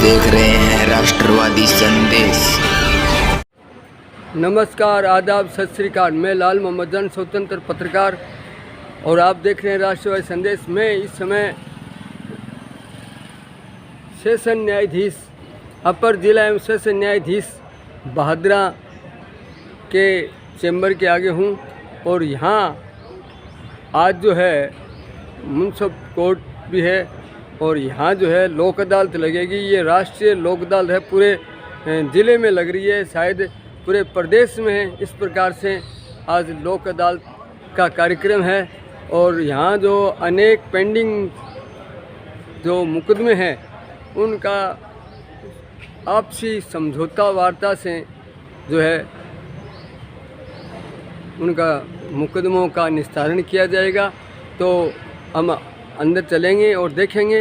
देख रहे हैं राष्ट्रवादी संदेश। नमस्कार, आदाब, सत श्री अकाल। मैं लाल मोहम्मद जन, स्वतंत्र पत्रकार, और आप देख रहे हैं राष्ट्रवादी संदेश। मैं इस समय सेशन न्यायाधीश, अपर जिला एवं सेशन न्यायाधीश भादरा के चैम्बर के आगे हूँ, और यहाँ आज जो है मुंसिफ कोर्ट भी है, और यहाँ जो है लोक अदालत लगेगी। ये राष्ट्रीय लोक अदालत है, पूरे ज़िले में लग रही है, शायद पूरे प्रदेश में है। इस प्रकार से आज लोक अदालत का कार्यक्रम है, और यहाँ जो अनेक पेंडिंग जो मुकदमे हैं उनका आपसी समझौता वार्ता से जो है उनका मुकदमों का निस्तारण किया जाएगा। तो हम अंदर चलेंगे और देखेंगे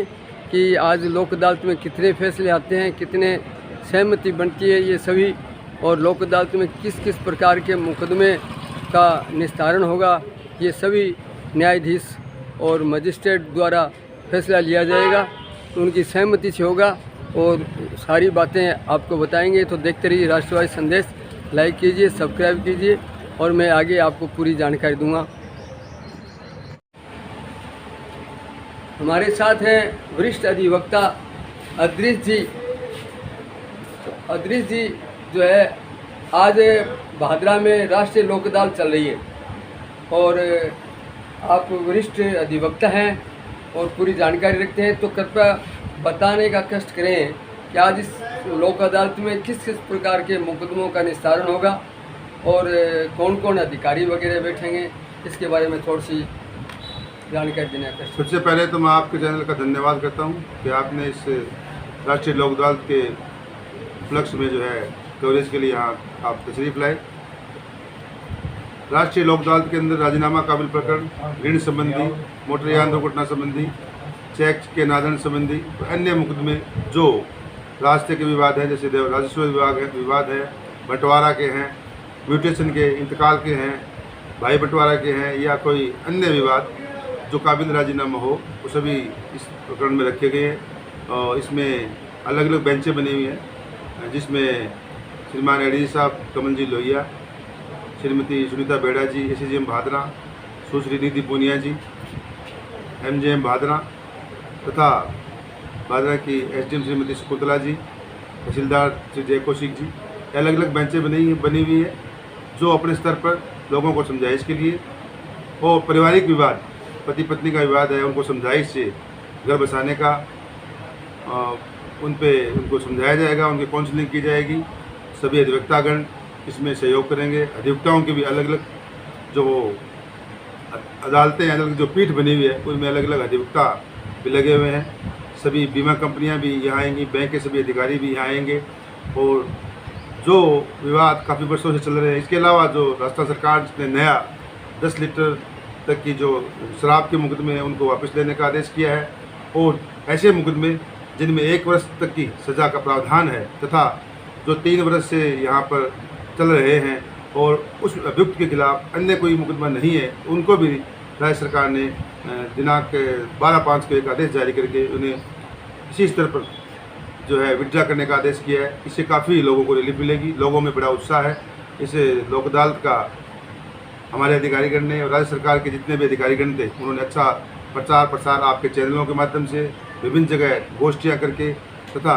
कि आज लोक अदालत में कितने फैसले आते हैं, कितने सहमति बनती है ये सभी, और लोक अदालत में किस किस प्रकार के मुकदमे का निस्तारण होगा, ये सभी न्यायाधीश और मजिस्ट्रेट द्वारा फैसला लिया जाएगा। उनकी सहमति से होगा और सारी बातें आपको बताएंगे। तो देखते रहिए राष्ट्रवादी संदेश, लाइक कीजिए, सब्सक्राइब कीजिए, और मैं आगे आपको पूरी जानकारी दूंगा। हमारे साथ हैं वरिष्ठ अधिवक्ता अदृश जी। तो अदृश जी जो है, आज भादरा में राष्ट्रीय लोक अदालत चल रही है, और आप वरिष्ठ अधिवक्ता हैं और पूरी जानकारी रखते हैं, तो कृपया बताने का कष्ट करें कि आज इस लोक अदालत में किस किस प्रकार के मुकदमों का निस्तारण होगा और कौन कौन अधिकारी वगैरह बैठेंगे, इसके बारे में थोड़ी सी जानकारी देने का कष्ट। सबसे पहले तो मैं आपके चैनल का धन्यवाद करता हूं कि आपने इस राष्ट्रीय लोक अदालत के उपलक्ष्य में जो है कवरेज के लिए यहाँ आप तशरीफ लाए। राष्ट्रीय लोक अदालत के अंदर राजीनामा काबिल प्रकरण, ऋण संबंधी, मोटरयान दुर्घटना संबंधी, चेक के नादन संबंधी, अन्य मुकदमे जो रास्ते के विवाद हैं, जैसे राजस्व विवाद है, बंटवारा के हैं, म्यूटेशन के, इंतकाल के हैं, भाई बंटवारा के हैं, या कोई अन्य विवाद जो काबिल राजीनामा हो, वो सभी इस प्रकरण में रखे गए हैं। और इसमें अलग अलग बेंचें बनी हुई हैं, जिसमें श्रीमान एडी साहब कमल जी लोहिया, श्रीमती सुनीता बेड़ा जी SCGM भादरा, सुश्री निधि पूनिया जी MJM भादरा, तथा भादरा की SDM श्रीमती शकुंतला जी, तहसीलदार श्री जय कौशिक जी। अलग अलग बेंचें बनी हुई है जो अपने स्तर पर लोगों को समझाइश के लिए, और पारिवारिक विवाद, पति पत्नी का विवाद है, उनको समझाइश से घर बसाने का उनको समझाया जाएगा, उनकी काउंसलिंग की जाएगी। सभी अधिवक्तागण इसमें सहयोग करेंगे। अधिवक्ताओं की भी अलग अलग जो अदालतें, अलग अलग जो पीठ बनी हुई है, उनमें अलग अलग अधिवक्ता भी लगे हुए हैं। सभी बीमा कंपनियां भी यहाँ आएंगी, बैंक के सभी अधिकारी भी यहाँ आएंगे, और जो विवाद काफ़ी वर्षों से चल रहे हैं, इसके अलावा जो राजस्थान सरकार ने नया 10 लीटर तक की जो शराब के मुकदमे हैं उनको वापस लेने का आदेश किया है, और ऐसे मुकदमे जिनमें 1 वर्ष तक की सज़ा का प्रावधान है, तथा जो 3 वर्ष से यहाँ पर चल रहे हैं और उस अभियुक्त के खिलाफ अन्य कोई मुकदमा नहीं है, उनको भी राज्य सरकार ने दिनांक 12/5 को एक आदेश जारी करके उन्हें इसी स्तर पर जो है विड्रा करने का आदेश किया है। इससे काफ़ी लोगों को रिलीफ मिलेगी, लोगों में बड़ा उत्साह है। इस लोक अदालत का हमारे अधिकारीगण ने और राज्य सरकार के जितने भी अधिकारीगण थे, उन्होंने अच्छा प्रचार प्रसार आपके चैनलों के माध्यम से, विभिन्न जगह गोष्ठियाँ करके, तथा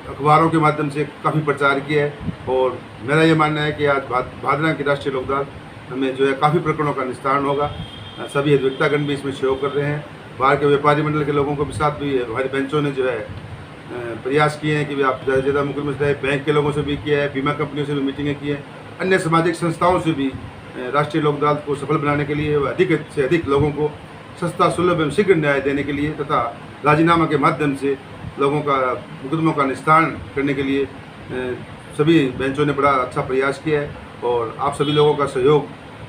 अखबारों के माध्यम से काफ़ी प्रचार किया है। और मेरा ये मानना है कि आज भादरा की राष्ट्रीय लोक अदालत में जो है काफ़ी प्रकरणों का निस्तारण होगा। सभी अधिवक्तागण भी इसमें सहयोग कर रहे हैं। बाहर के व्यापारी मंडल के लोगों के साथ भी हमारी बेंचों ने जो है प्रयास किए हैं कि आप ज़्यादा से ज़्यादा मुकदमे से, बैंक के लोगों से भी किया है, बीमा कंपनियों से भी मीटिंगें की हैं, अन्य सामाजिक संस्थाओं से भी राष्ट्रीय लोक अदालत को सफल बनाने के लिए, अधिक से अधिक लोगों को सस्ता, सुलभ एवं शीघ्र न्याय देने के लिए, तथा राजीनामा के माध्यम से लोगों का मुकदमों का निस्तारण करने के लिए सभी बेंचों ने बड़ा अच्छा प्रयास किया है। और आप सभी लोगों का सहयोग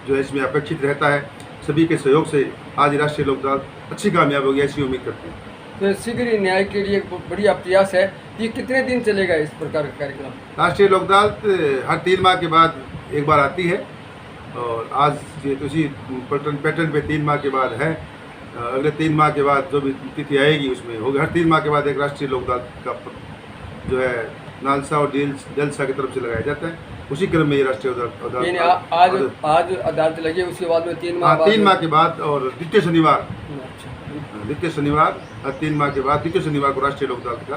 जो है इसमें अपेक्षित रहता है। सभी के सहयोग से आज राष्ट्रीय लोक अदालत अच्छी कामयाब होगी, ऐसी उम्मीद करते हैं। तो शीघ्र न्याय के लिए बढ़िया प्रयास है। ये कितने दिन चलेगा इस प्रकार का कार्यक्रम? राष्ट्रीय लोक अदालत हर 3 माह के बाद एक बार आती है, और आज ये तो इसी पैटर्न पे 3 माह के बाद है। अगले 3 माह के बाद जो भी तिथि आएगी उसमें होगा। हर 3 माह के बाद एक राष्ट्रीय लोक अदालत का जो है नालसा और जलसा की तरफ से लगाया जाता है। उसी क्रम में ये राष्ट्रीय यानी अदालत आज अदालत लगी, उसके बाद में 3 माह 3 माह के बाद और द्वितीय शनिवार अच्छा। 3 माह के बाद द्वितीय शनिवार को राष्ट्रीय लोक अदालत का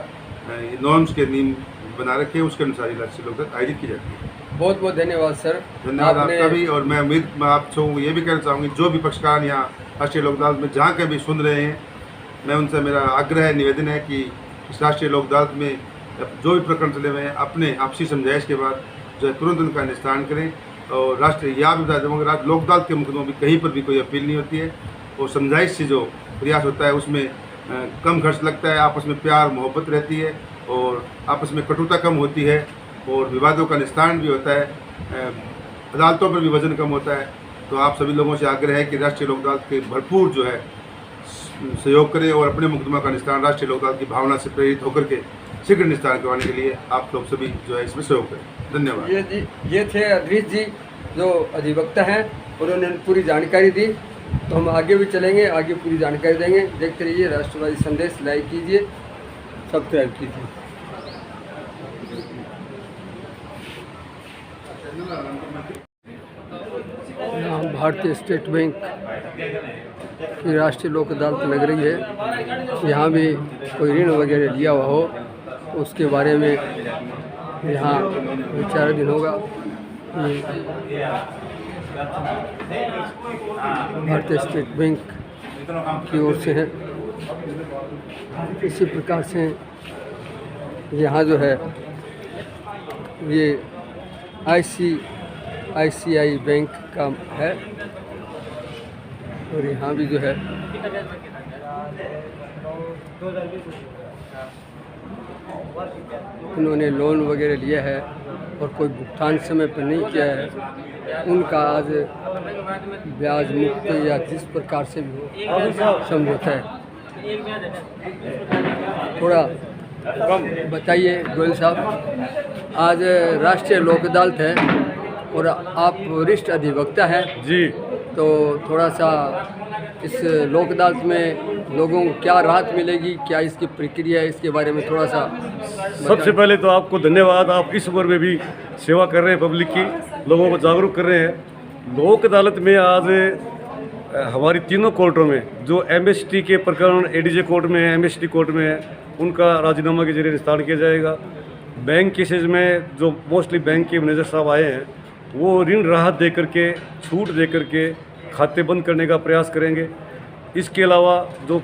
नॉर्म्स के नियम बना रखे उसके अनुसार ही राष्ट्रीय लोक अदालत आयोजित की जाती है। बहुत बहुत धन्यवाद सर। धन्यवाद आपका भी। और मैं आपसे ये भी कहना चाहूँगी, जो भी पक्षकार यहाँ राष्ट्रीय लोक अदालत में जहाँ कभी सुन रहे हैं, मैं उनसे मेरा आग्रह है, निवेदन है कि इस राष्ट्रीय लोक अदालत में जो भी प्रकरण चले हुए हैं अपने आपसी समझाइश के बाद जो है तुरंत उनका निस्तारण करें। और राष्ट्रीय याद बता दूँगा, लोक अदालत के मुकदमों में कहीं पर भी कोई अपील नहीं होती है और समझाइश से जो प्रयास होता है उसमें कम खर्च लगता है, आपस में प्यार मोहब्बत रहती है और आपस में कटुता कम होती है और विवादों का निस्तारण भी होता है, अदालतों पर भी वजन कम होता है। तो आप सभी लोगों से आग्रह है कि राष्ट्रीय लोक अदालत के भरपूर जो है सहयोग करें और अपने मुकदमा का निस्तारण राष्ट्रीय लोक अदालत की भावना से प्रेरित होकर के शीघ्र निस्तारण करवाने के लिए आप लोग सभी जो है इसमें सहयोग करें। धन्यवाद। ये थे अधीश जी जो अधिवक्ता हैं, उन्होंने पूरी जानकारी दी। तो हम आगे भी चलेंगे, आगे पूरी जानकारी देंगे। देखते रहिए राष्ट्रवादी संदेश, लाइक कीजिए, सब्सक्राइब कीजिए। यहाँ भारतीय स्टेट बैंक की राष्ट्रीय लोक अदालत लग रही है। यहाँ भी कोई ऋण वगैरह लिया हुआ हो उसके बारे में यहाँ विचाराधीन होगा। भारतीय स्टेट बैंक की ओर से है। इसी प्रकार से यहाँ जो है ये ICICI बैंक का है और यहाँ भी जो है उन्होंने लोन वगैरह लिया है और कोई भुगतान समय पर नहीं किया है, उनका आज ब्याज मुक्त या जिस प्रकार से भी हो समझौता है। थोड़ा बताइए गोयल साहब, आज राष्ट्रीय लोक अदालत है और आप वरिष्ठ अधिवक्ता हैं जी, तो थोड़ा सा इस लोक अदालत में लोगों को क्या राहत मिलेगी, क्या इसकी प्रक्रिया है, इसके बारे में थोड़ा सा सबसे पहले तो आपको धन्यवाद। आप इस उम्र में भी सेवा कर रहे हैं, पब्लिक की, लोगों को जागरूक कर रहे हैं। लोक अदालत में आज हमारी तीनों कोर्टों में जो MST के प्रकरण ADJ कोर्ट में है, MST कोर्ट में है, उनका राजीनामा के जरिए निस्तारण किया जाएगा। बैंक केसेज में जो मोस्टली बैंक के मैनेजर साहब आए हैं वो ऋण राहत दे करके, छूट दे करके खाते बंद करने का प्रयास करेंगे। इसके अलावा जो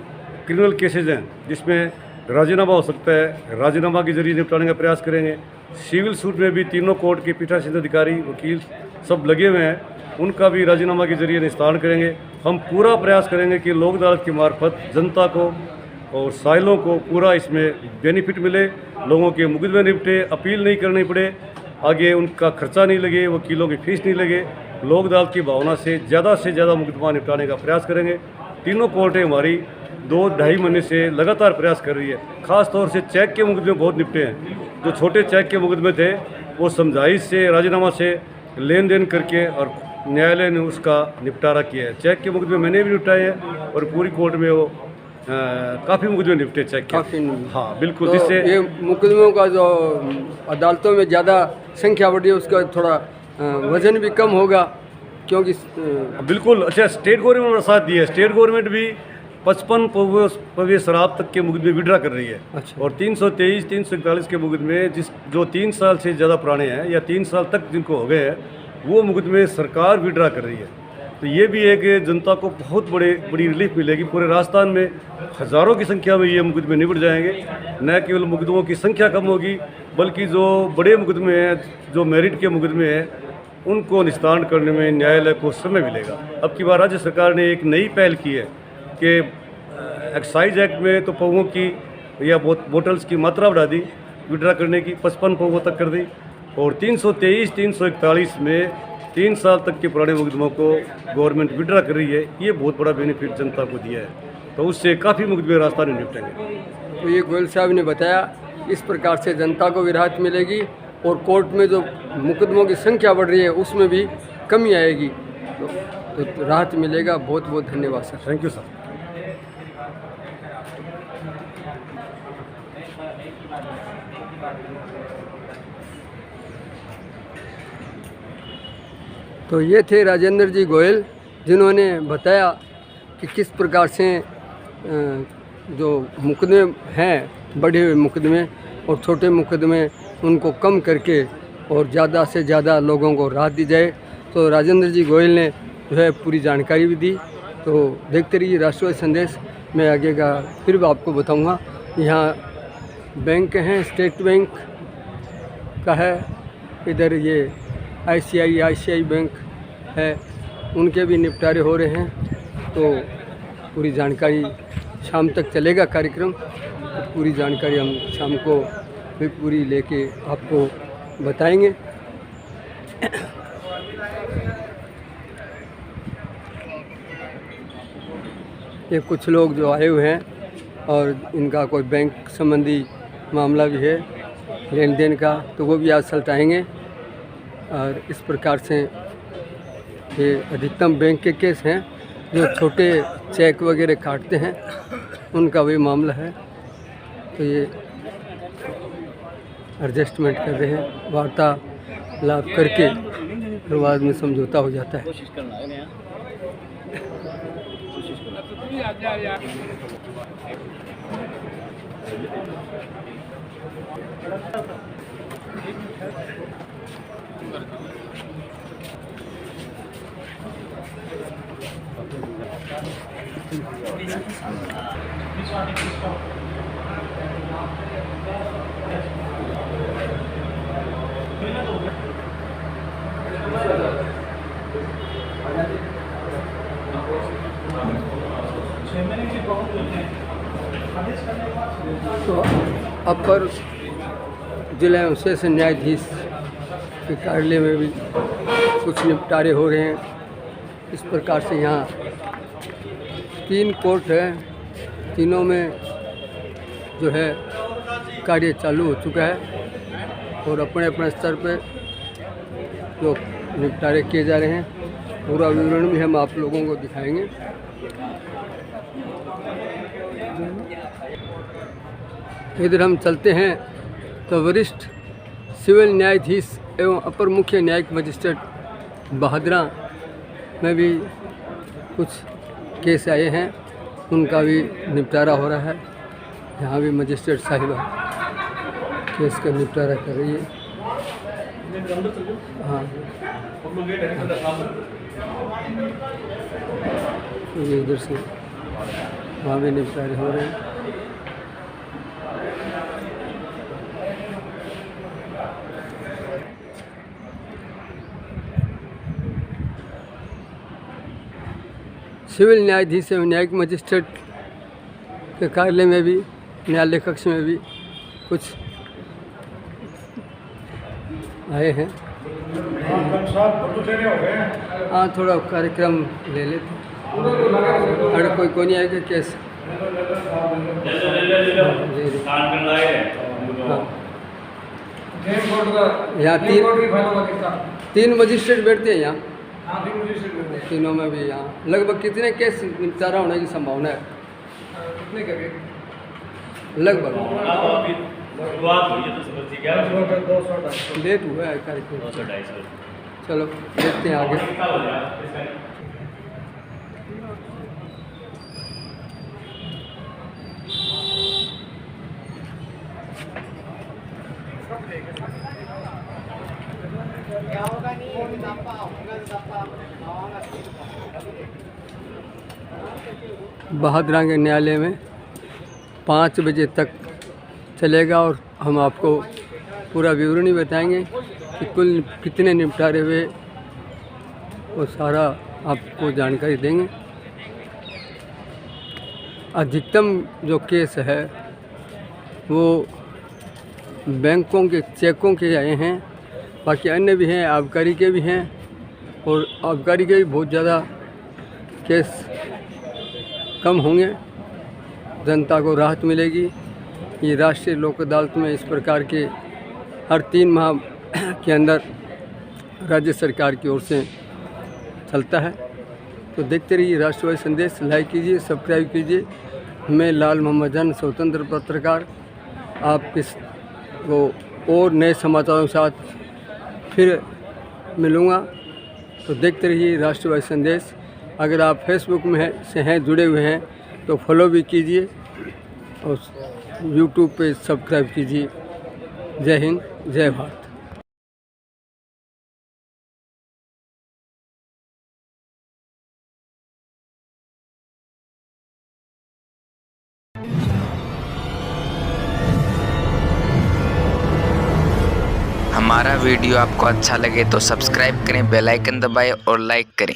क्रिमिनल केसेज हैं जिसमें राजीनामा हो सकता है, राजीनामा के जरिए निपटाने का प्रयास करेंगे। सिविल सूट में भी तीनों कोर्ट के पीठासीन अधिकारी, वकील सब लगे हुए हैं, उनका भी राजीनामा के जरिए निस्तारण करेंगे। हम पूरा प्रयास करेंगे कि लोक अदालत की मार्फत जनता को और साइलों को पूरा इसमें बेनिफिट मिले, लोगों के मुकदमे निपटे, अपील नहीं करनी पड़े, आगे उनका खर्चा नहीं लगे, वकीलों की फीस नहीं लगे। लोक अदालत की भावना से ज़्यादा मुकदमा निपटाने का प्रयास करेंगे। तीनों कोर्टें हमारी 2-2.5 महीने से लगातार प्रयास कर रही है। ख़ास तौर से चेक के मुकदमे बहुत निपटे हैं। जो छोटे चेक के मुकदमे थे वो समझाइश से, राजीनामा से लेन देन करके और न्यायालय ने उसका निपटारा किया है। चेक के मुकदमे मैंने भी निपटाए हैं और पूरी कोर्ट में वो काफ़ी मुकदमे निपटे चेक के। हाँ बिल्कुल। तो जिससे ये मुकदमों का जो अदालतों में ज़्यादा संख्या बढ़ी है उसका थोड़ा वजन भी कम होगा, क्योंकि बिल्कुल। अच्छा, स्टेट गवर्नमेंट हमारा साथ दिया है। स्टेट गवर्नमेंट भी 55 पवेश शराब तक के मुकदमे विड्रा कर रही है। अच्छा। और 323, 341 के मुकदमे जो 3 साल से ज़्यादा पुराने हैं या 3 साल तक जिनको हो गए हैं वो मुकदमे सरकार विड्रा कर रही है। तो ये भी एक जनता को बहुत बड़ी रिलीफ मिलेगी। पूरे राजस्थान में हज़ारों की संख्या में ये मुकदमे निपट जाएंगे। न केवल मुकदमों की संख्या कम होगी बल्कि जो बड़े मुकदमे हैं, जो मेरिट के मुकदमे हैं, उनको निस्तारण करने में न्यायालय को समय मिलेगा। अब की बार राज्य सरकार ने एक नई पहल की है कि एक्साइज एक्ट में तो पौवों की या बोटल्स की मात्रा बढ़ा दी, विड्रा करने की 55 पौवों तक कर दी। और 323, 341 में 3 साल तक के पुराने मुकदमों को गवर्नमेंट विड्रा कर रही है। ये बहुत बड़ा बेनिफिट जनता को दिया है, तो उससे काफ़ी मुकदमे राजस्थान में निपटेंगे। तो ये गोयल साहब ने बताया, इस प्रकार से जनता को भी राहत मिलेगी और कोर्ट में जो मुकदमों की संख्या बढ़ रही है उसमें भी कमी आएगी, तो राहत मिलेगा। बहुत बहुत धन्यवाद सर। Thank you sir. तो ये थे राजेंद्र जी गोयल, जिन्होंने बताया कि किस प्रकार से जो मुकदमे हैं, बड़े हुए मुकदमे और छोटे मुकदमे, उनको कम करके और ज़्यादा से ज़्यादा लोगों को राहत दी जाए। तो राजेंद्र जी गोयल ने जो है पूरी जानकारी भी दी। तो देखते रहिए राष्ट्रवादी संदेश। मैं आगे का फिर भी आपको बताऊंगा। यहाँ बैंक हैं, स्टेट बैंक का है, इधर ये ICICI बैंक है, उनके भी निपटारे हो रहे हैं। तो पूरी जानकारी शाम तक चलेगा कार्यक्रम, तो पूरी जानकारी हम शाम को भी पूरी लेके आपको बताएंगे। ये कुछ लोग जो आए हुए हैं और इनका कोई बैंक संबंधी मामला भी है, लेन देन का, तो वो भी आज सलटाएँगे। और इस प्रकार से ये अधिकतम बैंक के केस हैं, जो छोटे चेक वगैरह काटते हैं, उनका भी मामला है। तो ये एडजस्टमेंट कर रहे हैं, वार्तालाप करके फिर बाद में समझौता हो जाता है। तो अपर जिला एवं सेशन न्यायाधीश के कार्यालय में भी कुछ निपटारे हो रहे हैं। इस प्रकार से यहाँ 3 कोर्ट है, तीनों में जो है कार्य चालू हो चुका है और अपने अपने स्तर पे जो निपटारे किए जा रहे हैं। पूरा विवरण भी हम आप लोगों को दिखाएंगे। इधर हम चलते हैं तो वरिष्ठ सिविल न्यायाधीश एवं अपर मुख्य न्यायिक मजिस्ट्रेट बहादरा में भी कुछ केस आए हैं, उनका भी निपटारा हो रहा है। यहाँ भी मजिस्ट्रेट साहिबा केस का निपटारा कर रही है। हाँ, तो ये इधर से वहाँ भी निपटारे हो रहे हैं। सिविल न्यायाधीश एवं न्यायिक मजिस्ट्रेट के कार्यालय में भी, न्यायालय कक्ष में भी कुछ आए हैं। हाँ, थोड़ा कार्यक्रम ले लेते। अरे कोई नहीं आएगा केस। यहाँ 3 मजिस्ट्रेट बैठते हैं यहाँ। तीनों में भी यहाँ लगभग कितने केस निपटारा होने की संभावना है? कितने के लगभग लेट हुआ है कार्यक्रम। चलो देखते हैं आगे। बहादुरा के न्यायालय में 5 बजे तक चलेगा और हम आपको पूरा विवरण बताएंगे कि कुल कितने निपटारे हुए, वो सारा आपको जानकारी देंगे। अधिकतम जो केस है वो बैंकों के चेकों के आए हैं, बाकी अन्य भी हैं, आबकारी के भी हैं और आबकारी के भी बहुत ज़्यादा केस कम होंगे, जनता को राहत मिलेगी। ये राष्ट्रीय लोक अदालत में इस प्रकार के हर 3 माह के अंदर राज्य सरकार की ओर से चलता है। तो देखते रहिए राष्ट्रवादी संदेश, लाइक कीजिए, सब्सक्राइब कीजिए। मैं लाल मोहम्मद जान, स्वतंत्र पत्रकार, आपके वो और नए समाचारों के साथ फिर मिलूँगा। तो देखते रहिए राष्ट्रवादी संदेश। अगर आप फेसबुक में से हैं, जुड़े हुए हैं, तो फॉलो भी कीजिए और यूट्यूब पे सब्सक्राइब कीजिए। जय हिंद, जय भारत। हमारा वीडियो आपको अच्छा लगे तो सब्सक्राइब करें, बेल आइकन दबाएं और लाइक करें।